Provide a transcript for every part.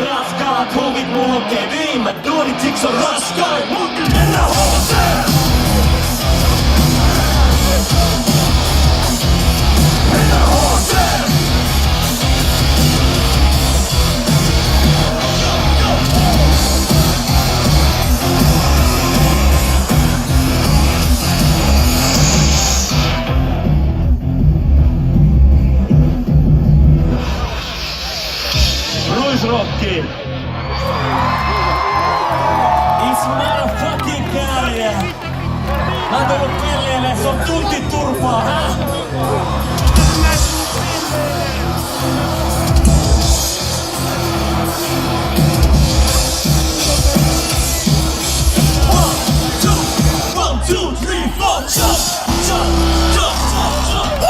Raskaat huvit, mulla on keviimmät duunit, siksi on raskain, mut mennä hooseen! Mennä hooseen! Ruisrockiin! It's motherfucking kääriä! Mä oon tullut pelleille, se on tunti turpaa, hä? One, two, three, four, jump, jump, jump, jump, jump.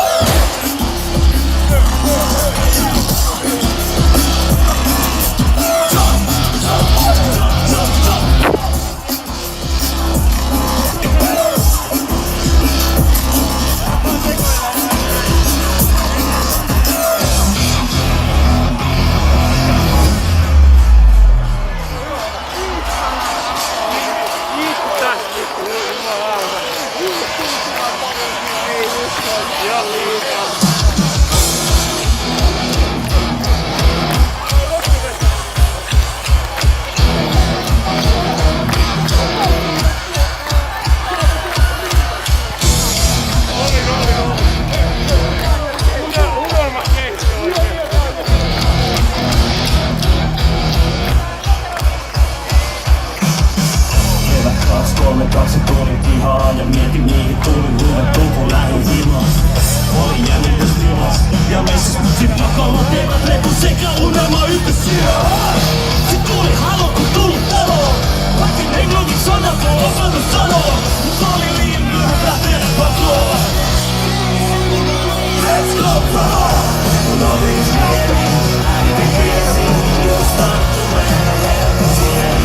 Kaksi tuli pihaa ja mietin mihin tuli huumettu kun lähin himas. Oli jännitystilas ja messissä sit pakolot eivät lepu sekä unelma ykkösiä. Sit tuli halo kun tuli talo. Vaikin englannin sanat on osannut sanoa. Mut oli liian myöhä lähteä pakoon. Let's go bro! Kun oli mieli, äiti tiesi, jos tarttulee siihen.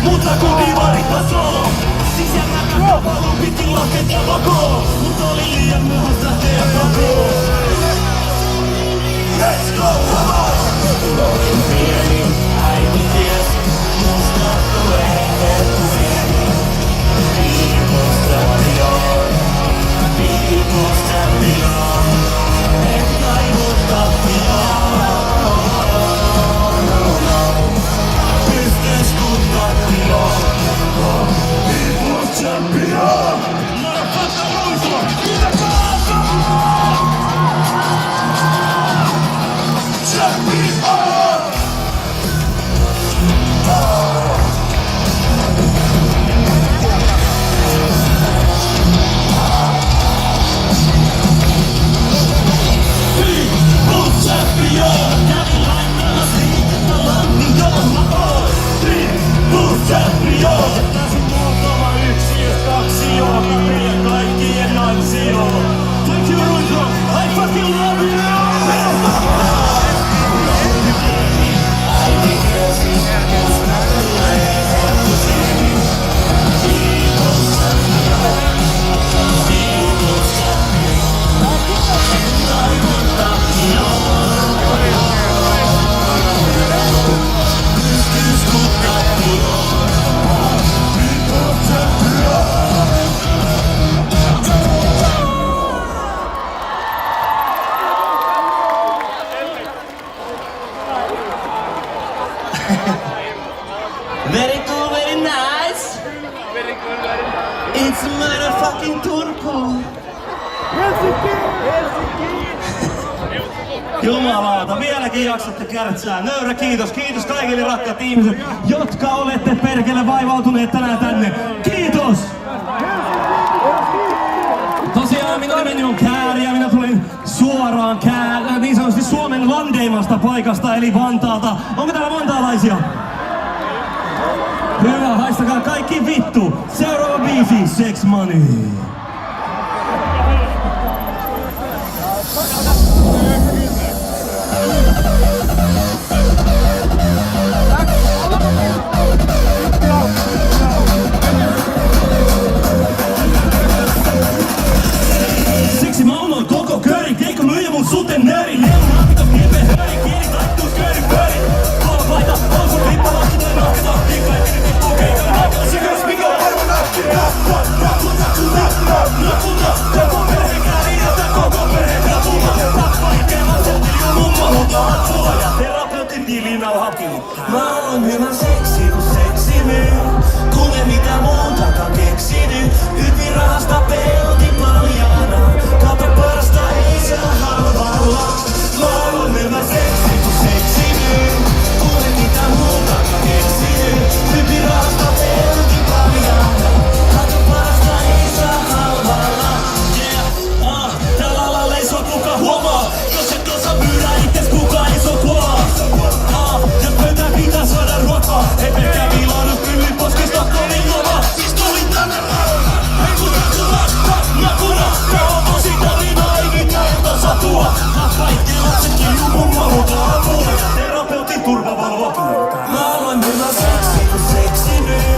Mutta kun divarit solo, sisällä kakapallon piti laketa vakoon. Mut oli liian myöhäistä lähteä pakoon. Let's go, come on! Kun olin pieni, äiti tiesi, musta tulee etumieni. Viikosta pian, viikosta pian, et kaivutta pian. Champion! Motherfucker, Ruisrock! Champion! Thank you, Ruisrock! I fucking love you! Very cool, very nice. Very good, very nice. It's motherfucking Turku. Helsinki! Helsinki! Jumalauta, vieläkin jaksatte kärtsää. Nöyrä kiitos. Kiitos kaikille rakkaat ihmiset, jotka olette perkele vaivautuneet tänään tänne. Kiitos! Tosiaan minun nimeni on Kääri ja minä tulin suoraan niin sanotusti Suomen landeimmasta paikasta eli Vantaalta. Onko täällä vantaalaisia? Hyvä, haistakaa kaikki vittu. Seuraava biisi, Sex Money. Siksi mä oon koko köri, keikko myyjä mun suten nöri. Leunapito, kipe, höri, kieli, taittuus, köri, pöri. Haluat laita, on sun riippa, lakki tai nahka, taktiikka, ei tiri tippuu keikkoja haikalla. Sikäs mikä on arvo nähti. Nakuta, koko perhe kääri, jätä koko perhe kapula. Tappa itkeen lapset, tili on mumma, huutaa apua. Ja terapeutin tilinauha kiittää. Mä oon hyvä seksi, kun seksi myy. Kun ei mitään muutakaan keksinyt. Hypin rahasta pelti paljana. Kato parasta ei saa halvalla. Mä oon hyvä seksi, kun seksi myy. Kun ei mitään muutakaan keksinyt. Hypin rahasta pelti paljana. Kato parasta ei saa halvalla. Yeah, tällä alalla ei sua kukaan huomaa. Jos et osaa myydä itses kukaan ei sua kuolaa. Ja pöytään pitää saada ruokaa. Ei pelkkää viilaannut kyllin poskista kovin kova. Siis tuli tänne ei kun nakuna. Tää on tosi tarina, ei mitään ilta satua. Tappa itkee lapsetkin mumma huutaa apua. Ja terapeutin turvavalo kieltää. Mä aloin hyvä seksi, kun seksi myy.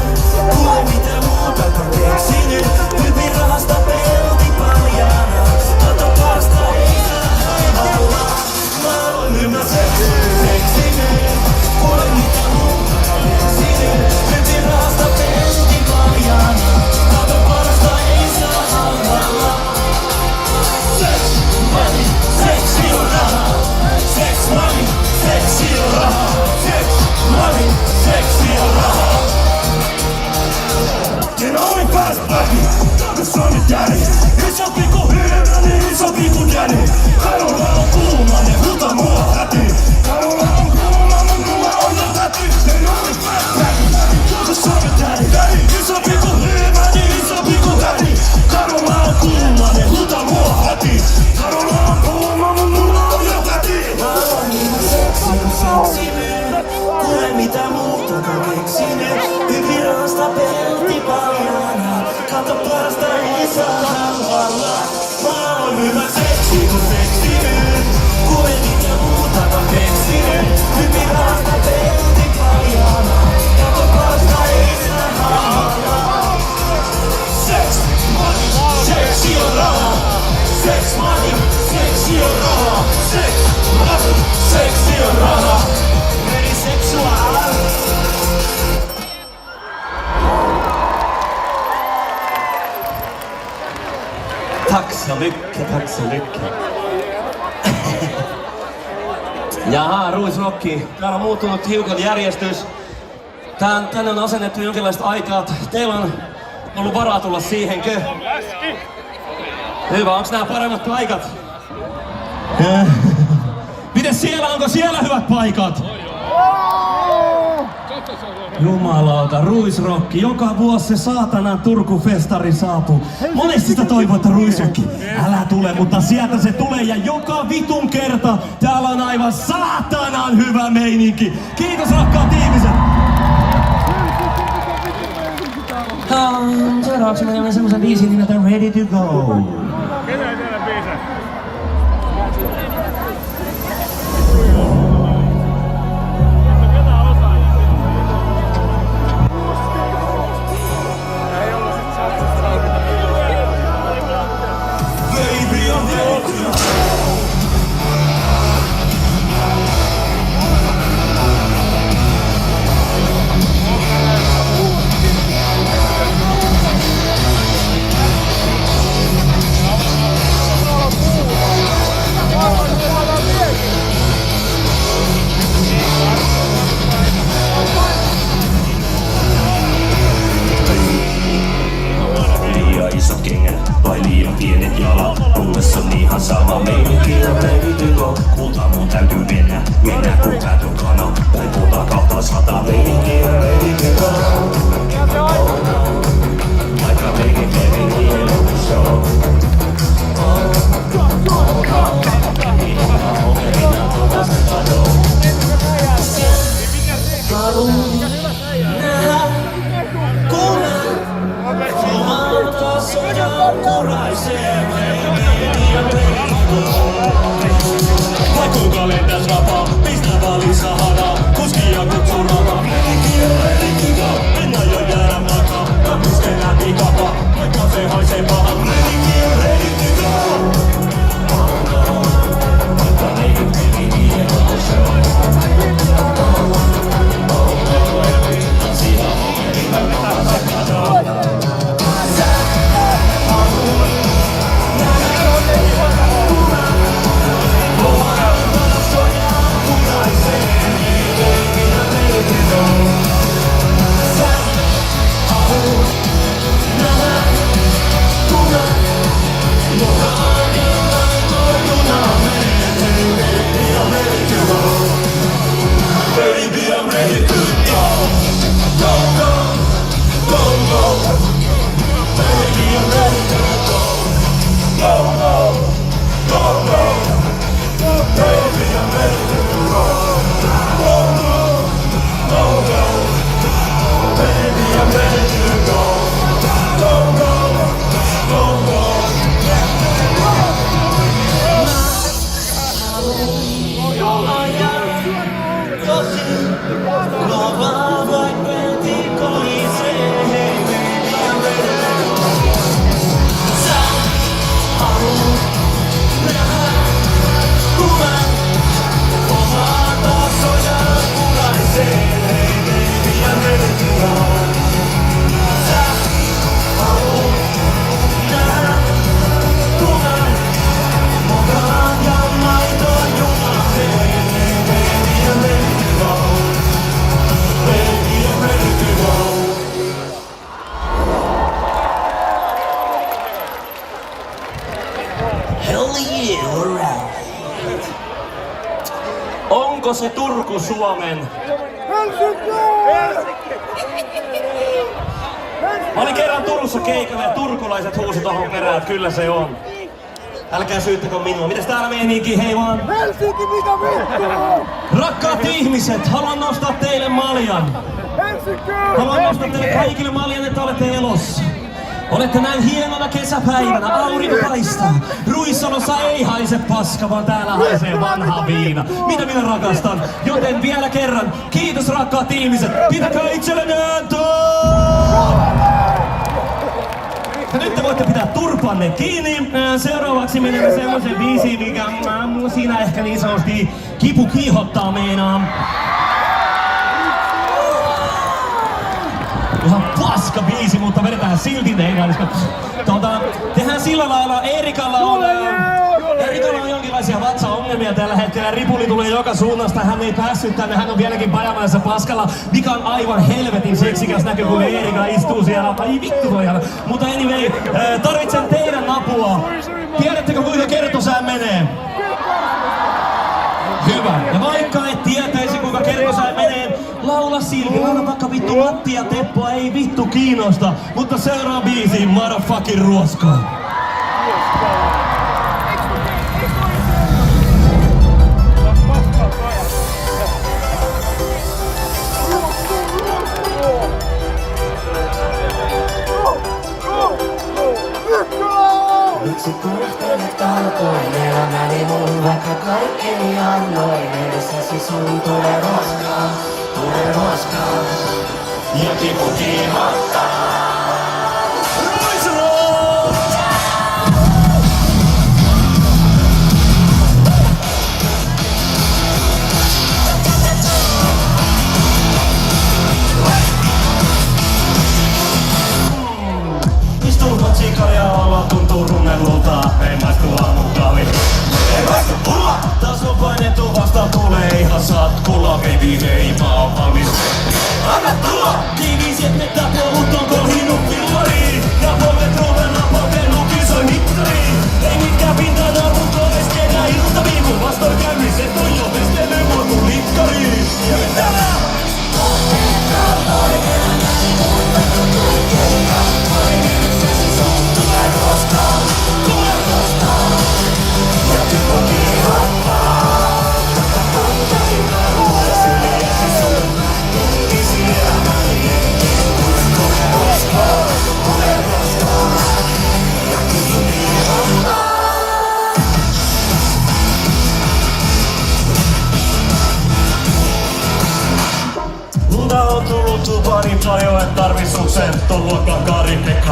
Kun ei mitään muutakaan keksinyt. Hypin rahasta pelti paljana. Kato parasta ei saa halvalla. Mä aloin hyvä seksi, kun seksi myy. Kun ei mitään muutakaan keksinyt. Hypin rahasta pelti paljana. Kato parasta ei saa halvalla. Sex, money, seksi on raha. Sex, money, seksi on raha. Sex, money, seksi on raha. En ole pääs päki, jos on nyt jääni. Iso pikku hyvä, niin iso pikku jääni. Kadulla on kuuma, ne huuta mua häti. Kadulla on kuuma, mulla on jo häti. En ole pääs päki, jos on nyt jääni. Iso pikku hyvä, niin iso pikku häti. Kadulla on kuuma, ne huuta mua häti. Kadulla on kuuma, mulla on jo häti. Mä oon niin seksi myy. Kun ei mitään muutakaan keksinyt. Hypin rahasta pelti paljana. Kato parasta ei saa halvalla. Mä oon hyvä seksi, kun seksi myy. Kun ei mitään muutakaan keksinyt. Hypin rahasta pelti paljana. Kato parasta ei saa halvalla. Sex, money, seksi on raha. Sex, money, seksi on raha. Sex, money, seksi on raha. Very sexual. Tack så mycket. Jaha, Ruisrocki. Täällä on muuttunut hiukan järjestys. Tänne on asennettu jonkinlaista aikaa. Teillä on ollut varaa tulla siihenkö? Hyvä, onks nää paremmat paikat? Mites siellä, onko siellä hyvät paikat? Jumalauta, Ruisrocki. Joka vuosi se saatanan Turku-festari saapuu. Monesti sitä toivoo, että Ruisrocki, älä tule, mutta sieltä se tulee ja joka vitun kerta täällä on aivan saatanan hyvä meininki. Kiitos rakkaat ihmiset! Seuraavaksi me teemme semmosen biisin nimeltä Ready to Go. Ketä ei tehdä biisejä? Haluun nähdä, kun omalta sodan kuraisee henkeeni ja verikkoon. Vai kuinka lentäs vapaa, pistä vaan lisää hadaa, kuskia kutsuu rataa. Mennään jo jäädä makaa, mä pusken läpi kapaa, vaikka se haisee paha. Ready to go. Onko se Turku Suomen? Mä olin kerran Turussa keikalla ja turkulaiset huusi tohon perään, että kyllä se on. Älkää syyttäkö minua. Mitäs täällä meininki? Hei vaan! Helsinki, mitä vittua? Rakkaat ihmiset, haluan nostaa teille maljan. Helsinki! Haluan nostaa teille kaikille maljan, että olette elossa. Olette näin hienona kesäpäivänä, aurinko paistaa. Ruissalossa ei haise paska, vaan täällä haisee vanha viina. Mitä minä rakastan? Joten vielä kerran, kiitos rakkaat ihmiset. Pitäkää itsellenne ääntöä! Ja nyt te voitte pitää turpanne kiinni. Seuraavaksi menemme semmoisen biisiin, mikä siinä ehkä niin sanotusti kipu kiihottaa meinaa. Ihan paska biisi, mutta vedetään silti teidän. Tehdään sillä lailla, Erikalla on jonkinlaisia vatsaongelmia tällä hetkellä. Ripuli tulee joka suunnasta, hän ei päässyt tänne, hän on vieläkin pajamaisessa paskalla, mikä on aivan helvetin seksikäs näkö, kun Erika istuu siellä. Ai vittu voidaan. Mutta anyway, tarvitsen teidän apua. Tiedättekö kuinka kertosää menee? Hyvä. Ja vaikka et tietäisi kuinka kertosää menee, laula silti, laula vaikka vittu Matti ja Teppo, ei vittu kiinnosta. Mutta seuraava biisi, motherfucking ruosko. Miksi kuhtelet kaltoin elämäni mun, vaikka kaikkeni annoin edessäsi sun? Tule roskaa, Ja kipu kiihottaa. Istun sikajalla, tuntuu runnelulta, ei maistu aamukahvi. Ei maistu pulla! Taas on painettu, vasta tulee ihan satkulla, baby, hei mä oon valmis. Anna tulla! Tiiviisi, et me tapoo, mut on kolhinut fillariin. Ja polvet ruvella polkenut kisoi mittariin. Ei mitkään pintana, mut on eskenä iltaviin. Mun vastoin käynniset on jo pestely mua kun likkariin. Ja nyt täällä! on tullut tupaan niin paljon, et tarvis suksen ton luokkaan Kari-Pekka.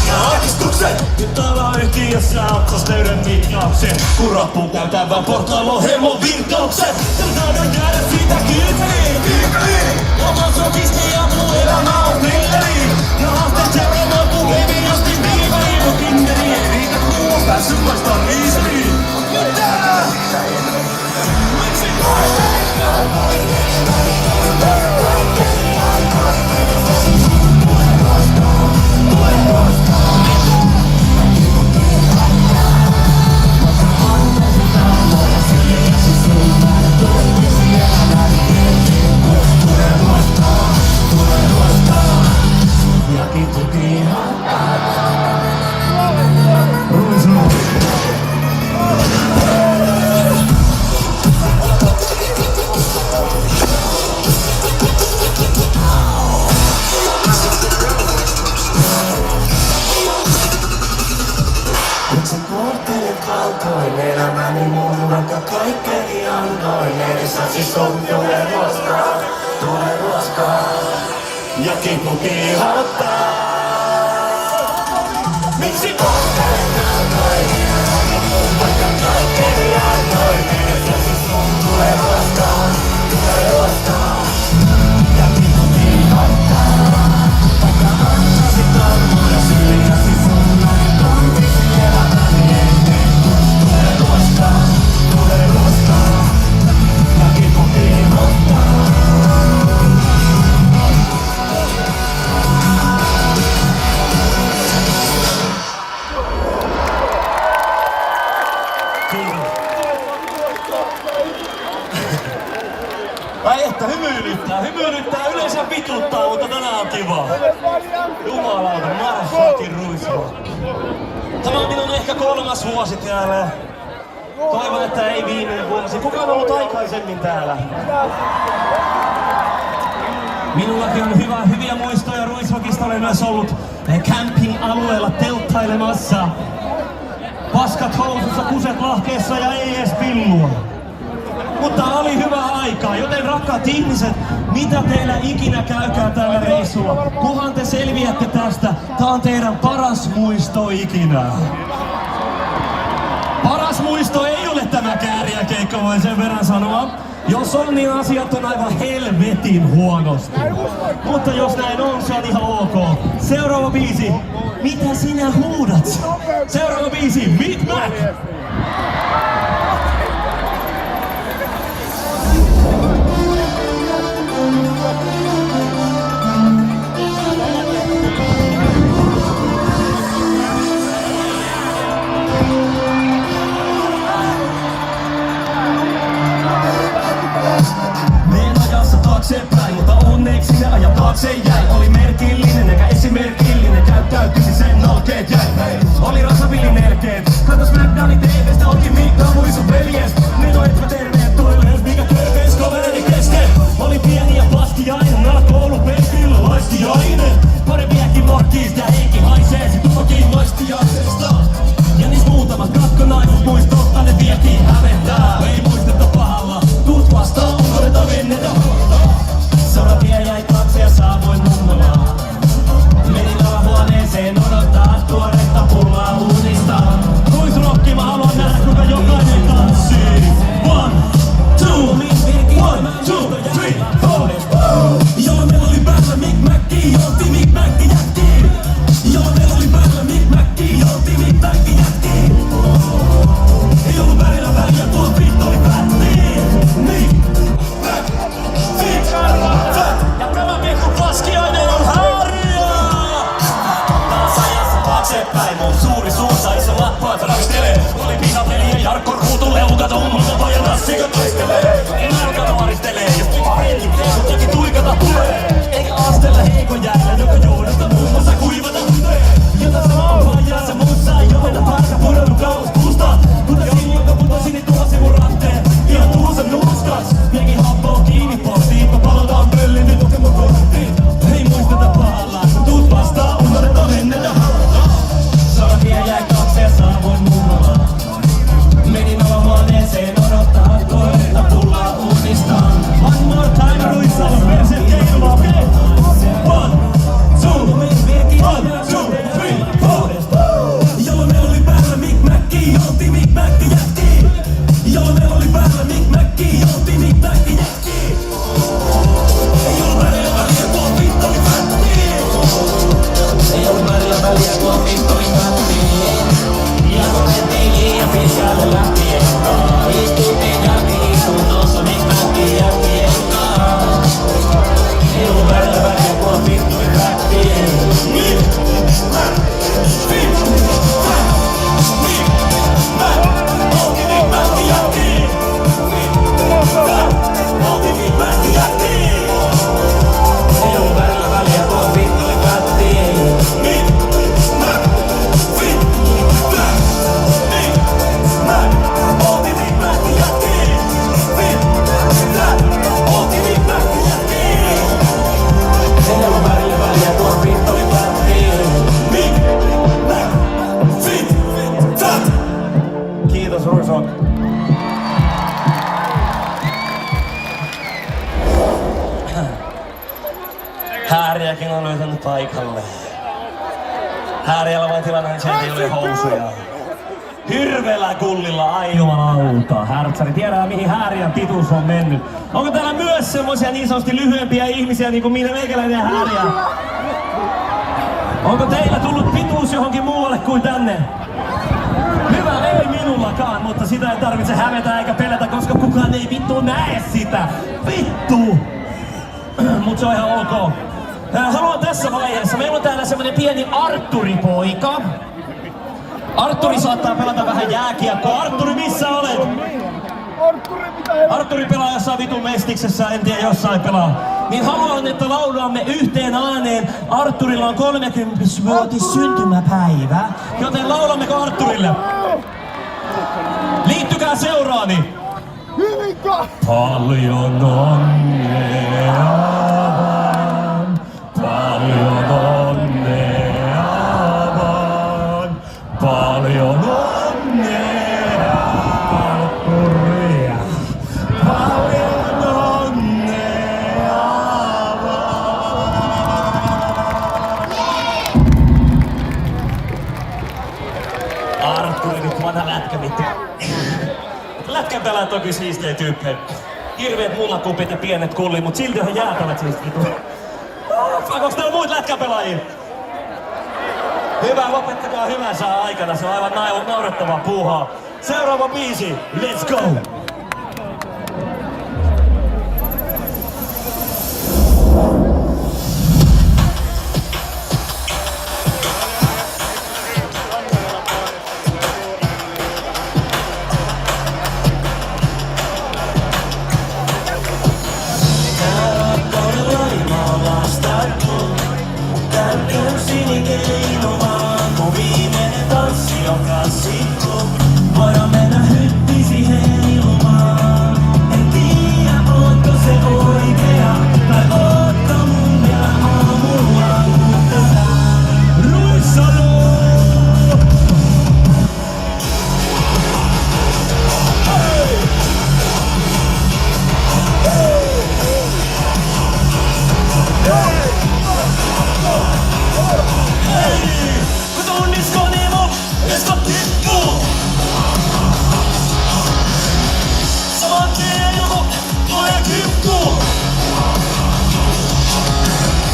Ja ahdistuksen! Nyt ollaan yhtiössä, otsas löydän mitkauksen. Kun rappuun käytään vaan portaalo hemon virtauksen. Tahdon jäädä siitä kiinni. Oma sotisti ja muu elämä on thrilleri. Ja haasteet seuraamaan puheliin asti viiväliin. Mut Tinderi ei riitä, kun on päässyt maistaan riiseliin. Miksi kaltoin elämäni mun, vaikka kaikkeni annoin. Edessäsi sun tulee ruoskaa. Ja kipu kiihottaa. Miksi kohtelet kaltoin elämäni mun, vaikka kaikkeni annoin. Edessäsi sun tulee ruoskaa. Ja kipu kiihottaa. Vaikka antaisit armoja syrjäsi sun näin tontisi elämäni eteen. Tulee ruoskaa, ja kipu kiihottaa. Ai että hymyilyttää, yleensä vituttaa, mutta tänään on kiva. Jumalauta, motherfucking ruisro. Tämä on minun ehkä 3. vuosi täällä. Toivon, että ei viimeinen vuosi. Kuka on ollut aikaisemmin täällä? Minullakin on hyviä muistoja Ruisrockista. Olen myös ollut camping-alueella telttailemassa. Paskat housussa, kuset lahkeessa ja ei edes pillua. Mutta oli hyvä aika, joten rakkaat ihmiset, mitä teillä ikinä käykää tällä reissulla, kunhan te selviätte tästä, tää on teidän paras muisto ikinä. Paras muisto ei ole tämä kääriäkeikka, voin sen verran sanoa. Jos on, niin asiat on aivan helvetin huonosti. Mutta jos näin on, se on ihan ok. Seuraava biisi. Mitä sinä huudat? Seuraava biisi. Big Mac. Taaksepäin, mutta onneksi ne ajan taakse jäi. Oli merkillinen eikä esimerkillinen, käyttäytyisi sen nalkeet jäi. Oli rasavillin elkeet, kato Smackdownin TVstä, otin Mikka muisun veljes. Meno et mä tervetulois, mikä terveys kaverini kesken. Oli pieni ja paskiainen, nää koulupenkillä laiskiainen. Parempiakin morkkiista, eikin haisee, sit tuokin maistiaisesta. Ja niis muutamat katkonaiset muistosta, ne vietiin hävettää. Ei muisteta pahalla, tuut vastaan, odotetaan vennetä. Soratie jäi taakse ja saavuin mummolaan. Menin alahuoneeseen odottaa tuoretta pullaa uudistaan. Ruisrokki, mä haluan nähdä kuinka jokainen tanssii. 1, 2, 3, 4. Joo, meillä oli päällä Big Macki, jouti Big Macki jättiin. Joo, meillä oli päällä Big Macki, jouti Big Macki jättiin. Ei ollut välillä väliä, tuo beat oli pättiin. Ja tämä pikku paskiainen on harjaa! Taas ajassa taaksepäin, mun suuri suunsa iso lappaat ravistelee. Oli pihapeli ja Jarkko ruutuleukat on multa pajan tassika taistelee. En alka nuoristelee, jos kiva hengittee, mut jokin tuikata tulee. Eikä astella heikon jäällä, joka johdosta muun muassa kuivata hunteen. Jota samaa pajaa se muussa, ei opeta parka pudonnut kauas puusta. Mutta siinä joka putosi, niin tuo sivun ranteen. Ihan tuossa nuuskas, miekin happoo kiinni postiin. Mä palataan pöllin, nyt luke mun korttiin. Ei muisteta pahalla, kun tuut vastaan, unohdetaan mennetä. Soratie jäi taakse ja saavuin mummolaan. Menin alahuoneeseen odottaa koiretta pullaa uudistaan. One more time, Ruissalo, perset keilua, okei? Hääriäkin on löytänyt paikalle. Hääriällä vain tilanne, että sieltä ei ole housuja. Hirveellä kullilla, ai jumalauta. Härtsäri tiedää mihin Hääriän pituus on mennyt. Onko täällä myös semmosia niin sanotusti lyhyempiä ihmisiä niin kuin minä meikäläinen Hääriä? Onko teillä tullut pituus johonkin muualle kuin tänne? Hyvä, ei minullakaan, mutta sitä ei tarvitse hävetä eikä pelätä, koska kukaan ei vittu näe sitä. Vittu! Mut se on ihan ok. Haluan tässä vaiheessa, meillä on täällä semmonen pieni Arturi-poika. Arturi saattaa pelata vähän jääkiekkoa. Arturi, missä olet? Arturi pelaa jossain vitun mestiksessä, en tiedä jossain pelaa. Niin haluan, että laulamme yhteen ääneen. Arturilla on 30-vuotis syntymäpäivä, joten laulammeko Arturille? Liittykää seuraani! Paljon onnea vaan, paljon onnea vaan, paljon onnea Arturia, paljon onnea vaan. Arturi nyt vanha lätkä vittu. Lätkän pelaa toki siistejä tyyppejä. Hirveet mullakupit ja pienet kullit, mut silti on jäätävät siistiä. Onks täällä muut lätkäpelaajia? Hyvä, lopettakaa hyvänsä aikana, se on aivan naurettavaa puuhaa. Seuraava biisi, let's go! Voidaan mennä hytti siihen ilmaan. En tiedä, ootko se oikea, tai ootko mun vielä aamulla, mutta Ruissalo! Kun tunnisko Nemo, esko tippuu! Saman tien joku tulee kippuu!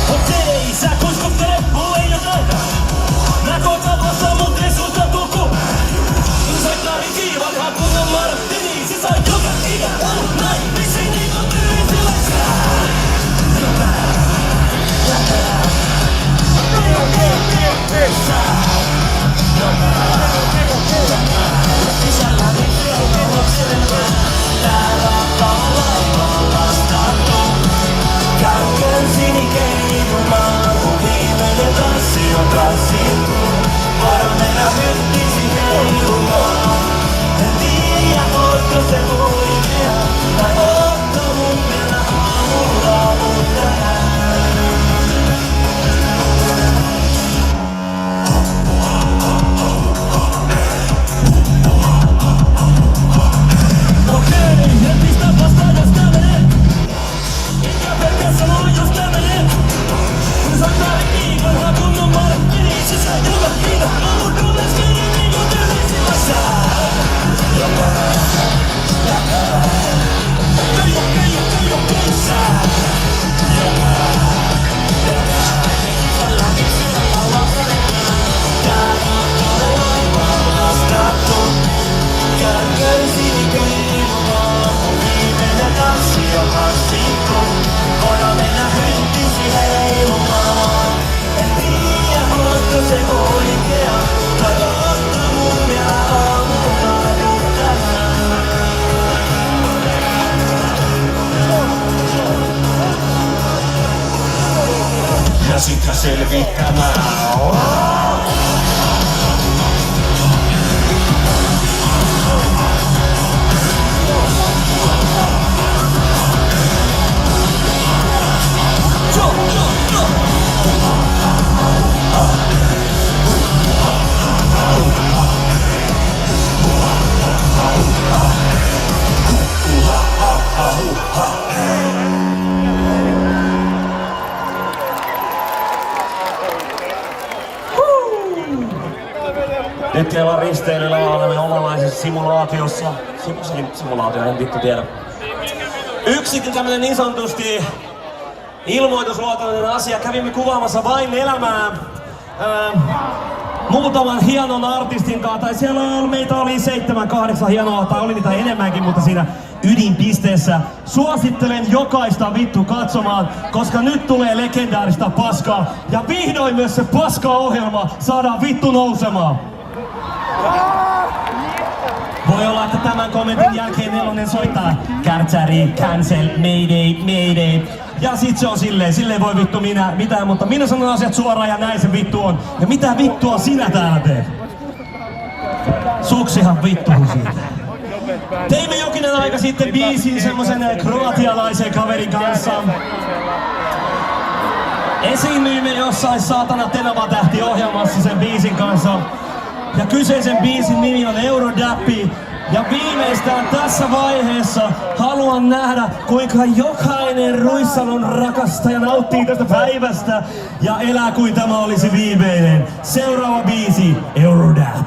Okei, sä kuiskuttele mulle jotain! Nää koetaan vasta mut ei sulta tuku! Kun soittaa kiivan ihan kunnon marttini, se sai joka ikä! Näin vissiin niinku tyysiläistä! Ja sitä selvittämään. Nyt ollaan risteilyllä, olemme omanlaisessa simulaatiossa. Simulaatio, en vittu tiedä. Yksi tämmönen niin sanotusti ilmoitusluontoinen asia. Kävimme kuvaamassa Vain elämää muutaman hienon artistin kanssa. Tai siellä meitä oli 7-8 hienoa, tai oli niitä enemmänkin, mutta siinä ydinpisteessä. Suosittelen jokaista vittu katsomaan, koska nyt tulee legendaarista paskaa. Ja vihdoin myös se paska-ohjelma saadaan vittu nousemaan. Voi olla, että tämän kommentin jälkeen Nelonen soittaa kärtsäri, cancel, mayday, mayday. Ja sit se on silleen voi vittu mitään, mutta minä sanon asiat suoraan ja näin se vittu on. Ja mitä vittua sinä täällä teet? Suksihan vittuhu siitä. Teimme jokinen aika sitten biisin semmosen kroatialaisen kaverin kanssa. Esiinnyimme jossain saatana Tenava-tähti-ohjelmassa sen biisin kanssa. Ja kyseisen biisin nimi on Eurodappi. Ja viimeistään tässä vaiheessa haluan nähdä, kuinka jokainen Ruissalon rakastaja nauttii tästä päivästä ja elää kuin tämä olisi viimeinen. Seuraava biisi, Eurodap.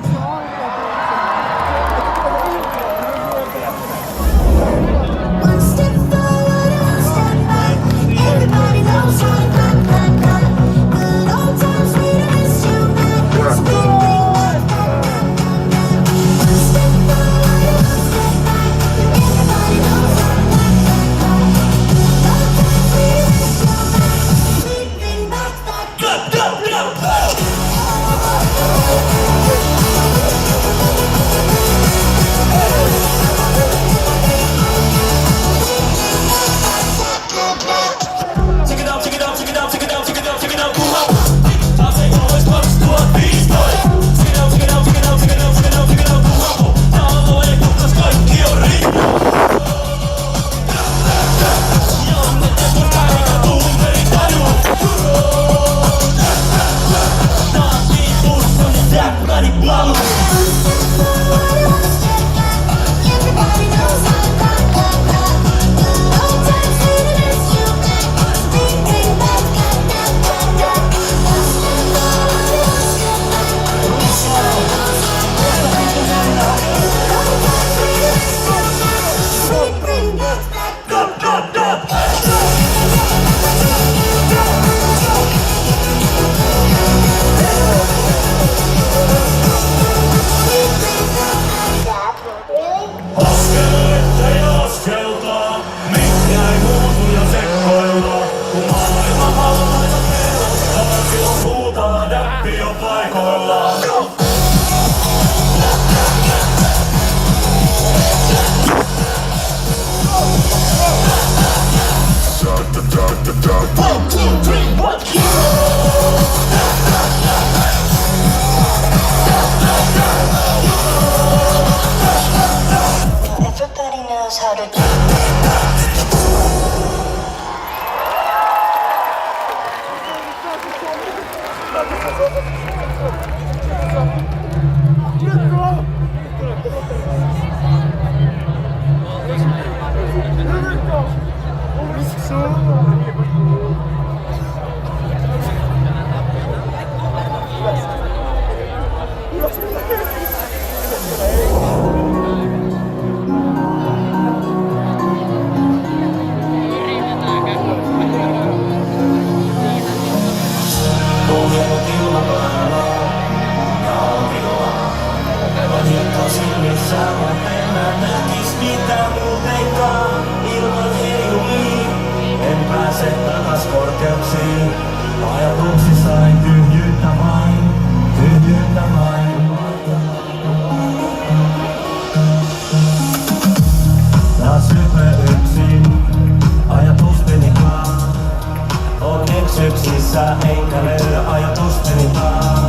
Enkä löydä ajatustenikaan.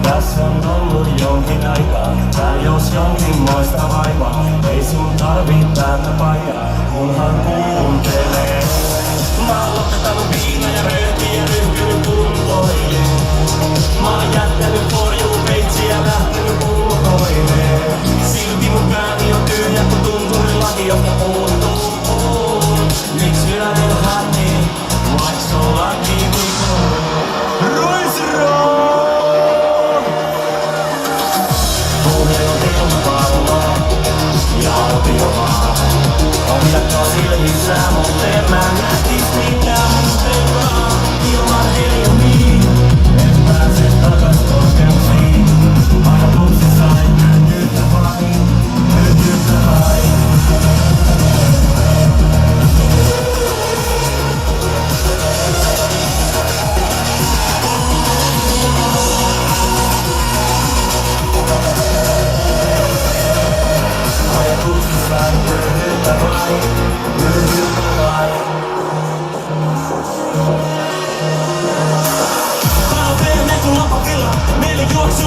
Tässä on ollut jonkin aikaa. Tää jos jonkinmoista vaivaa. Ei sun tarvii täältä paijaa, kunhan kuuntelee. Mä oon lopettanut viina ja röökiä ja ryhtynyt kuntoilee. Mä oon jättänyt korjuun peitsi ja lähtenyt ulkoilee. Silti mun pääni on tyhjä kun tunturilaki, josta puuttuu. Miks minä en häni, vaiks ollaankin viikolla? Ruisrock!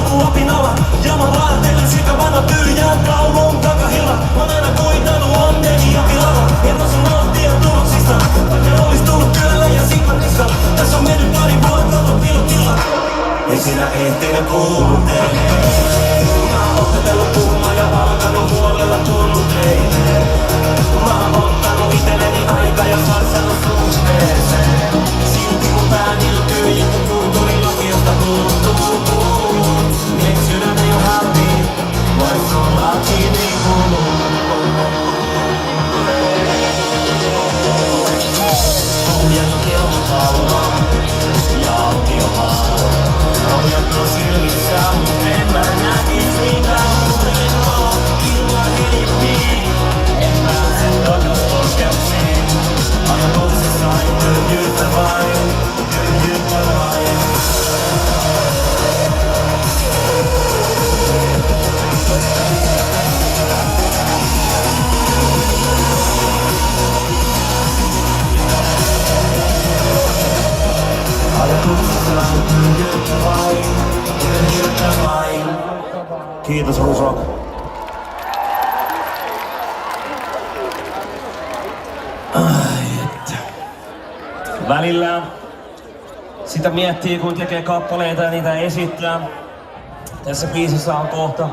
saapuu apinalla. Ja mä vaartelen sekavana tyhjään kaulun takahilla. Mä oon aina kuitannut onneni ja pilalla. En osaa nauttia tuloksista, vaikka olis tullut työllä ja simpatista. Tässä on mennyt pari vuotta tilotilla. Ei sinä ehtinyt kuuntelee. Mä oon opetellut puhumaan ja alkanut huolella tunteille. Mä oon ottanut itelleni aika ja satsannut suhteeseen. Silti mun pään ilkyy ja kun kulttuurilakiosta puuttuu. Miksi sydän ei oo happy, vois olla kiinni kuluu. Ohjannut kellotaulua ja autiomaa. Ohjattu silmissä, mut en mä näkis mitään muuten oo. Ilman hiippiin, en pääse takas koskeuksiin. Ajatuksessa sain tyhjyyttä vain, tyhjyyttä vain. Kiitos Ruso. Välillä sitä miettii kun tekee kappaleita ja niitä esittää. Tässä biisissä on kohta.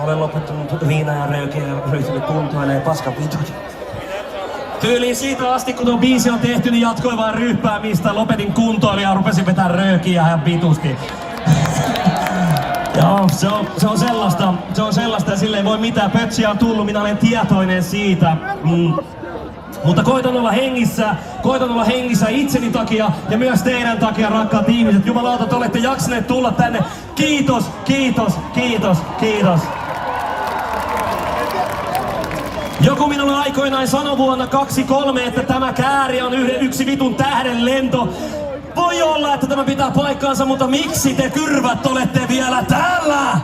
Olen lopettanut viinaa ja röökiä ja ryhtynyt kuntoilemaan paskan vitut. Tyyliin siitä asti kun tuo biisi on tehty, niin jatkoin vaan ryppäämistä. Lopetin kuntoon ja rupesin vetää röökiä ihan vitusti. Joo, se on sellaista ja sille ei voi mitään. Pötsiä on tullut, minä olen tietoinen siitä. Mutta koitan olla hengissä itseni takia ja myös teidän takia, rakkaat ihmiset. Jumalauta, te olette jaksaneet tulla tänne. Kiitos, kiitos, kiitos, kiitos. Joku minulle aikoinaan sanoi vuonna 2023, että tämä kääri on yksi vitun tähden lento. Voi olla, että tämä pitää paikkaansa, mutta miksi te kyrvät olette vielä täällä?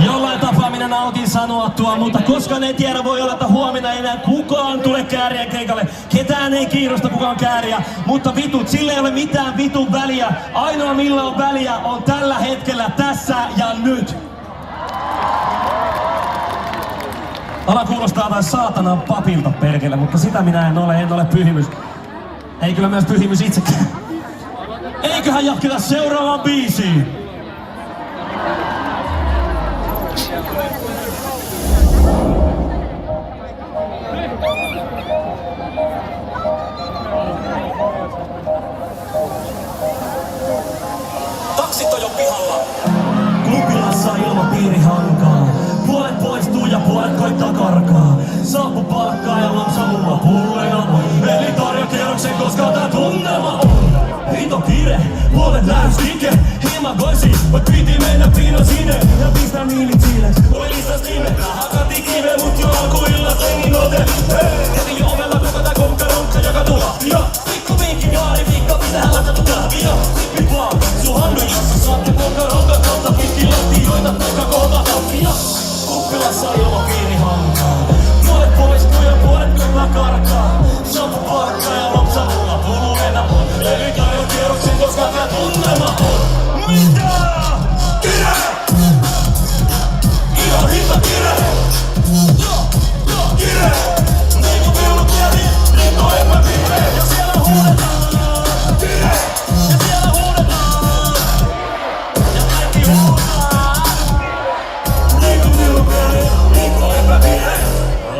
Jollain tapaa minä nautin sanoa tuo, mutta koska en tiedä, voi olla, että huomenna ei enää kukaan tule käärien keikalle. Ketään ei kiinnosta kukaan kääriä, mutta vitut, sillä ei ole mitään vitun väliä. Ainoa millä on väliä on tällä hetkellä, tässä ja nyt. Ala kuulostaa taas saatanan papilta perkele, mutta sitä minä en ole pyhimys. Ei kyllä myös pyhimys itsekään. Eiköhän jatketa seuraavaan biisiin. Taksit on jo pihalla. Klubilassa ilmapiiri hankaa. Puolet poistuu ja puolet koittaa karkaa. Saappu palkkaa ja lapsa mulla pulleina. Eli tarjo kierroksen, koska tää tunnelma on. Hito kiire, puolet lähdystike. Himagoisi, voit piti mennä piino sinne. Ja pistää miilit siileks, oli listas nime. Hakati kive, mut jo alkuillat engin ote. Heti jo ovella kokata kokkaronkka joka tulahtia. Pikku vinkki, kaari viikko, pitää latattu kahvia. Sippi vaan, sun hannu jossa saatte kokkaronkan kautta pitkin lattioita. Toka kohta tappia. Kuppilassa ilmapiiri hankaa. Puolet poistuu ja puolet kyllä karkaa. Saappu palkkaa ja lapsa mulla pulleena on. Eli tarjo kierroksen, koska tää tunnelma on. Mitä? Kire! Ihan hinta kire! Kire! Niin kuin viulu kieli, niin toi epävihreä. Ja siellä huudetaan. Kire! Ja siellä huudetaan. Ja kaikki huutaa. Niin kuin viulu kieli, niin toi epävihreä.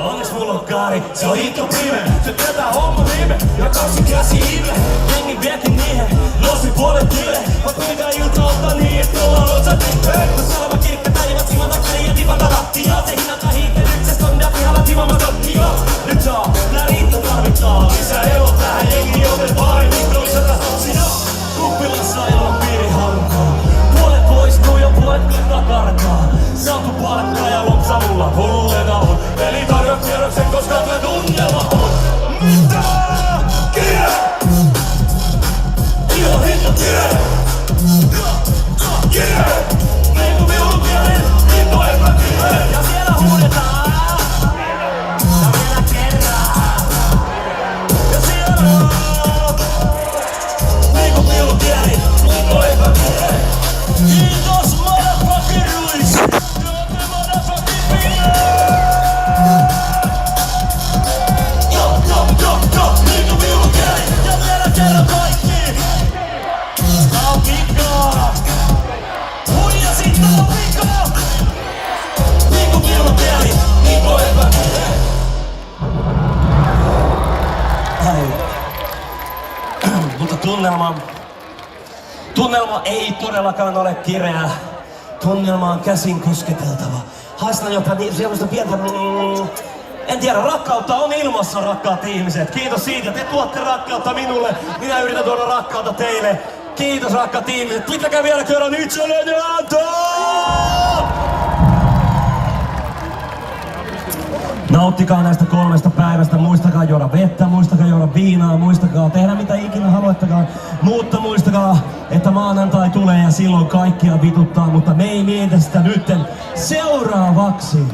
Onnes mulla on kaari, se on hitto pime. Se tietää homma viime, ja kaksi käsi ihme. Jengi viekin niihin, nousi puolet tille. Mä kuinka ilta ottaa niin, että ollaan otsat niihin. Mä salva kirkka päivät simata käri ja tipata rattia. Se hinnata hiihtelyksessä on ja pihalla timama tottia. Nyt saa, nää riittää tarvittaa. Lisää elo tähän jengi, joten vain mikroisella sinä. Kuppilassa ilmapiiri hankaa. Puolet poistuu ja puolet kyllä karkaa. Saatu palkkaa ja lopsa mulla pulleena on. Eli tarjo kierroksen, koska tää tunnelma on. Mitä? Kire! Ihan hinta kire! Kire! Mutta tunnelma ei todellakaan ole kireä. Tunnelma on käsin kosketeltava. Haistan jopa sellaista pientä... En tiedä, rakkautta on ilmassa, rakkaat ihmiset. Kiitos siitä, te tuotte rakkautta minulle. Minä yritän tuoda rakkautta teille. Kiitos rakkaat ihmiset. Pitäkää vielä kerran itselleni antaa! Nauttikaa näistä 3 päivästä, muistakaa juoda vettä, muistakaa juoda viinaa, muistakaa tehdä mitä ikinä haluattakaan. Mutta muistakaa, että maanantai tulee ja silloin kaikkia vituttaa, mutta me ei mietitä sitä nytten. Seuraavaksi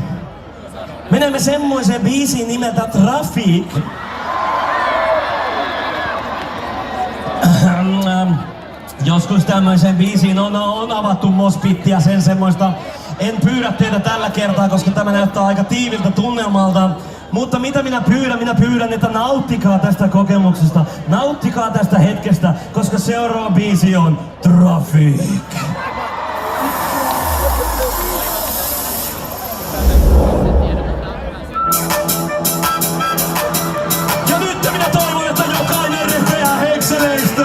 menemme semmoiseen biisiin nimeltä Traffic. Joskus tämmöiseen biisiin on avattu mospittiä, sen semmoista. En pyydä teitä tällä kertaa, koska tämä näyttää aika tiiviltä tunnelmalta. Mutta mitä minä pyydän, että nauttikaa tästä kokemuksesta. Nauttikaa tästä hetkestä, koska seuraava biisi on Traffic. Ja nyt minä toivon, että jokainen repeää hekseleistä.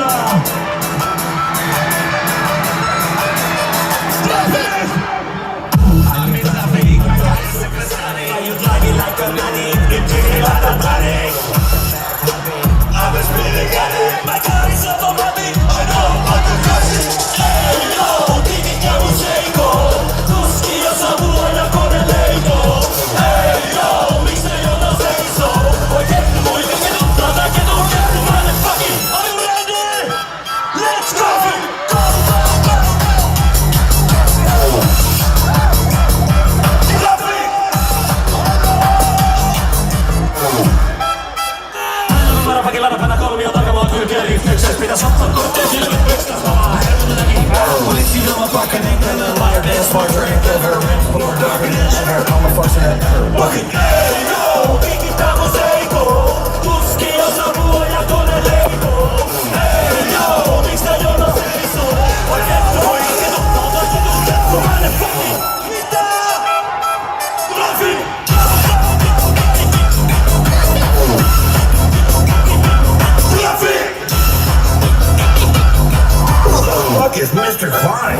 Pitäis ottaa kortteja sille pökstä samaa hermotakin. Poliisi ilman pakenen, kellään liar dance, smart drink, ever rent, more darker than ever, I'm a fucking head. Fucking ei joo, pikitää mun seikoo, tuski ja savua ja kone leikoo. Ei joo, miks tää jona seisoo, oi kettu, oi ketuttaa, toi ketut kettu, mä en fucking. Mitä? Traffic! Traffic! Fuck is Mr. Klein?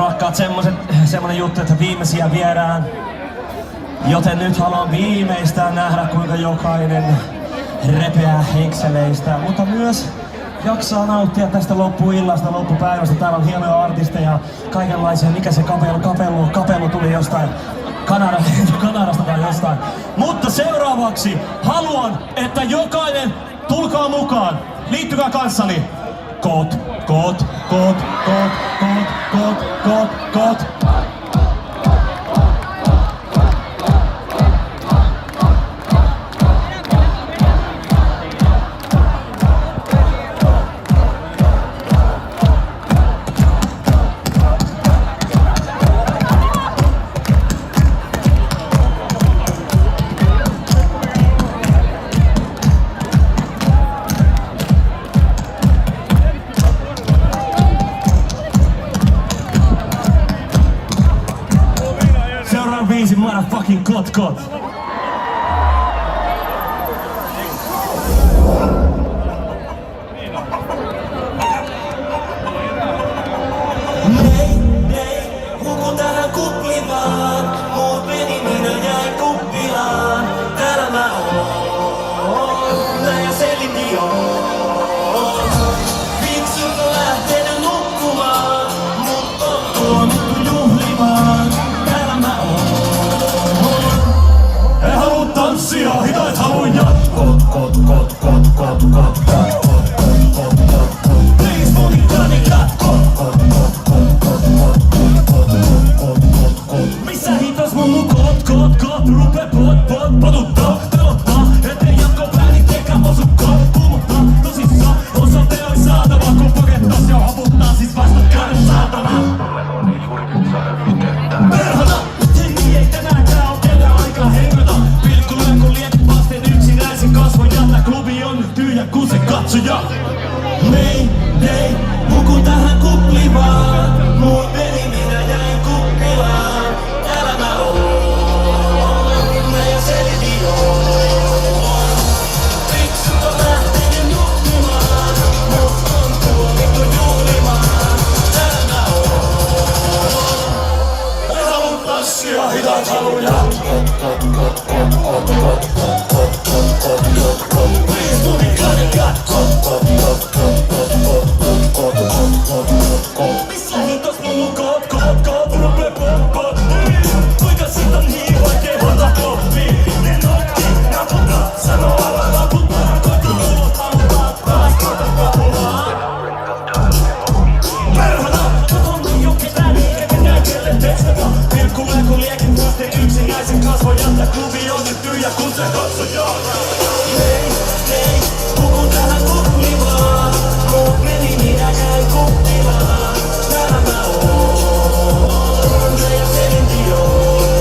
rakkaat, semmonen juttu, että viimeisiä viedään. Joten nyt haluan viimeistään nähdä, kuinka jokainen repeää henkseleistä, mutta myös jaksaa nauttia tästä loppuillasta, loppupäivästä. Täällä on hienoja artisteja, kaikenlaisia. Mikä se kapelu tuli jostain Kanadasta tai jostain. Mutta seuraavaksi haluan, että jokainen tulkaa mukaan. Liittykää kanssani. Kot. Seuraava biisi, motherfucking kot. Hukun tähän kuplivaan, muut meni, minä jäin kuppilaan. Täällä mä oon, mä ja Selin oon. Viksut on lähtenyt nukkumaan, mut on tuomittu juhlimaan. Täällä mä oon. En halua tanssia, hitait haluin jatkoa. Please fucking tell jatko. Missä hitas mun kot, rupee potuttaa, pelottaa, ettei jatko päällikkekään osukkaa, kuumuttaa, tosissaan, osoite oli saatava, kun pakettas ja haputtaa, siis vastakkainen saatana. Perhana, jengi ei tänäänkään oo kellään aikaa hengata, pilkkulyön kun liekit vasten yksinäisen kasvojan, klubi on nyt tyhjä kun se katsoja. Mayday, hukun tähän kuplivaan, muut meni, minä jäin kuppilaan. Täällä mä oon, mä ja Selin oon. Viksut on lähtenyt nukkumaan, mut on tuomittu juhlimaan. Täällä mä oon. En halua tanssia, hitait haluin jatkoa. Please fucking cut jatko. Missä hitos mun kot, rupee pot. Kuinka sit on niin vaikee hota koppiin? Ne notti, naputtaa, sanoo ala laputtaa. Koitu luvut auttaa, taas koita kapulaa. Perhana, katon niin jo ketään, eikä näe kelle tekstata. Pilkkuleen kun liekin vasten yksinäisen kasvojan, tää klubi on nyt tyhjä kun se katsoja. Mayday, hukun tähän kuplivaan, muut meni, minä jäin kuppilaan. Täällä mä oon, mä ja Selin oon.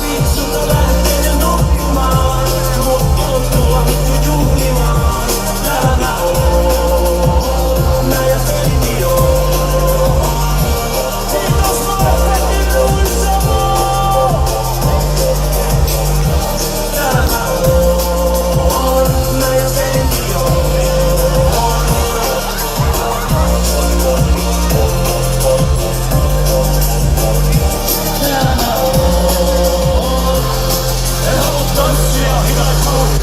Viksut on lähtenyt nukkumaan, mut on tuomittu juhlimaan. Täällä mä oon, mä ja Selin oon. Kiitos vahvasti luissa vaan. Täällä mä oon, mä ja Selin oon. Täällä mä oon. En halua tanssia, hitait haluin.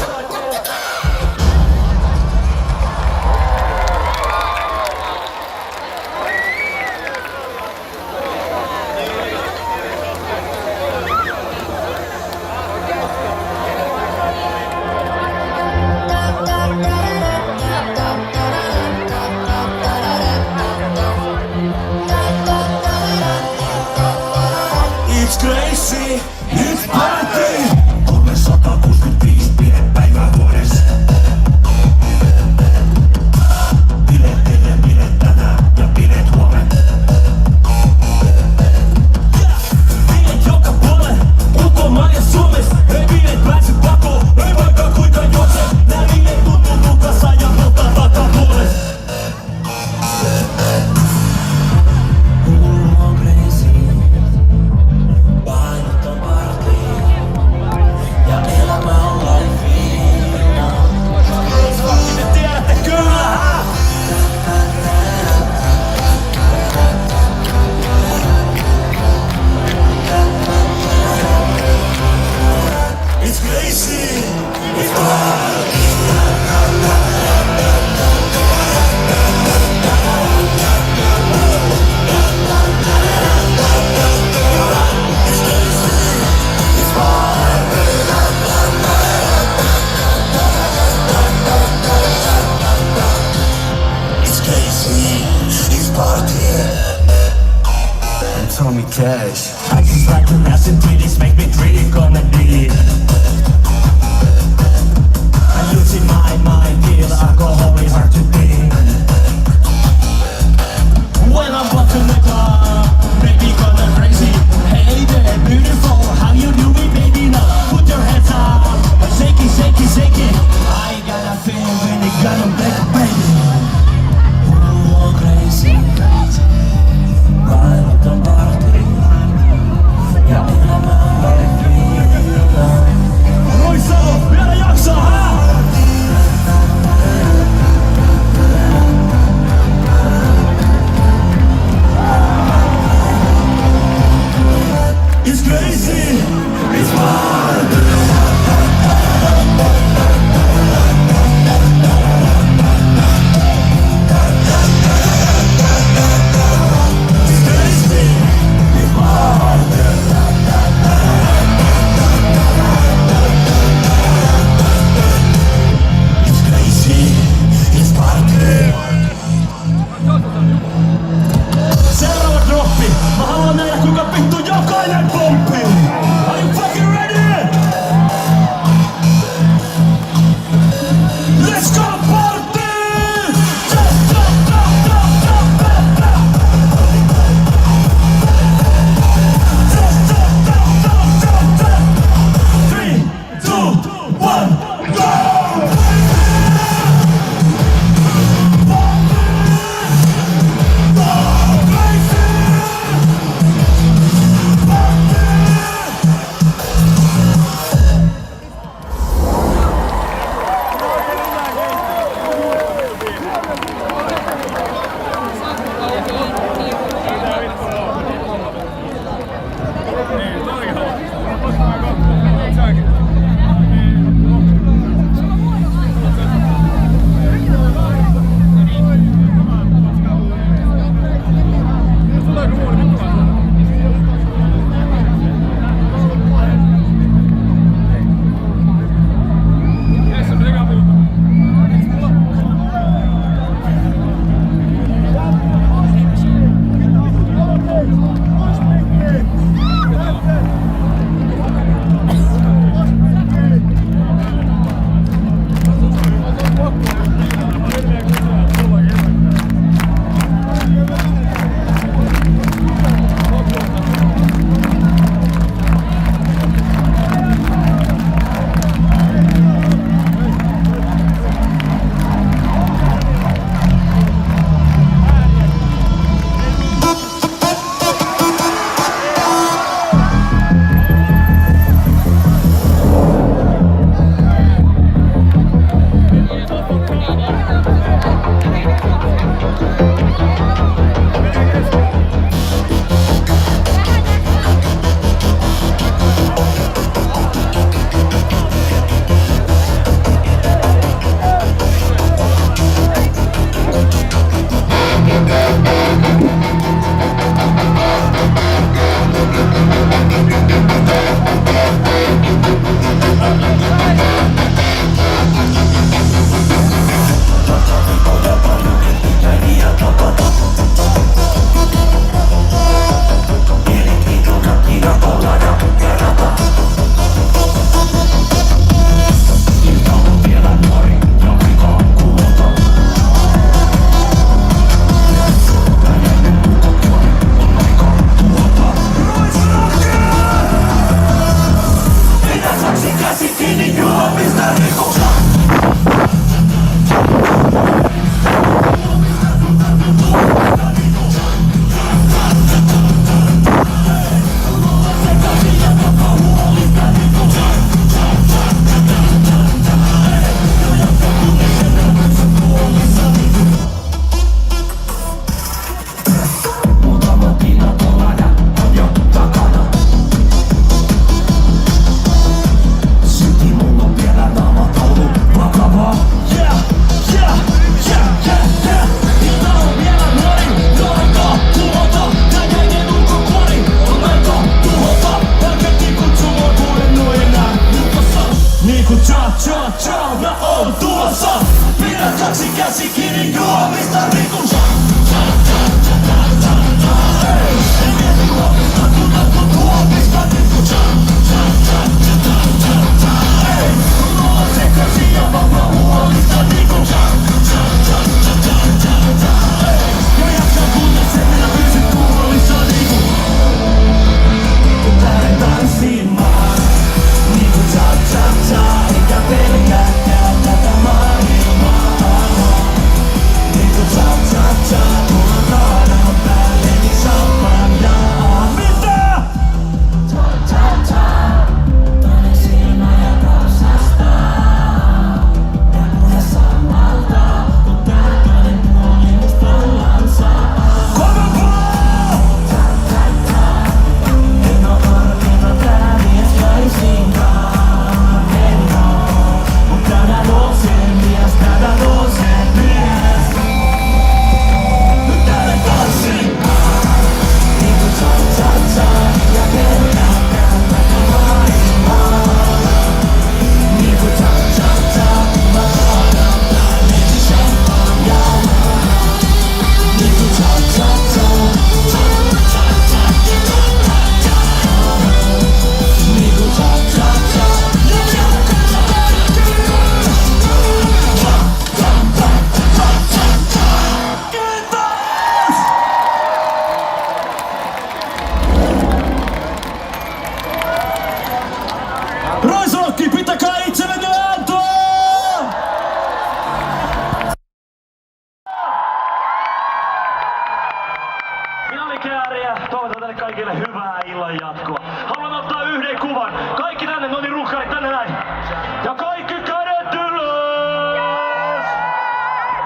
It's crazy, it's party. 365 bilepäivää vuodessa. Bilet eilen, bilet tänään ja bilet huomenna. Bilet joka puolelle, ulkomaan ja Suomessa. Ei bilet pääse pakoon, ei vaikka kuinka juokse. Nää bilet tuntuu mukassa ja ottaa takapuoles. Mulla on crazy, painot on told me cash. I just like to ass and titties make me drink on the beat. I'm losing my mind, feel alcohol is hard to think. When I'm walking the club, baby gonna crazy. Hey there, beautiful, how you doing, baby? Now put your hands up, shake it, shake it, shake it. I got a feeling when it gonna make baby. Oh, crazy, right up the party. Yeah, I'm like toivotan teille kaikille hyvää illan jatkoa.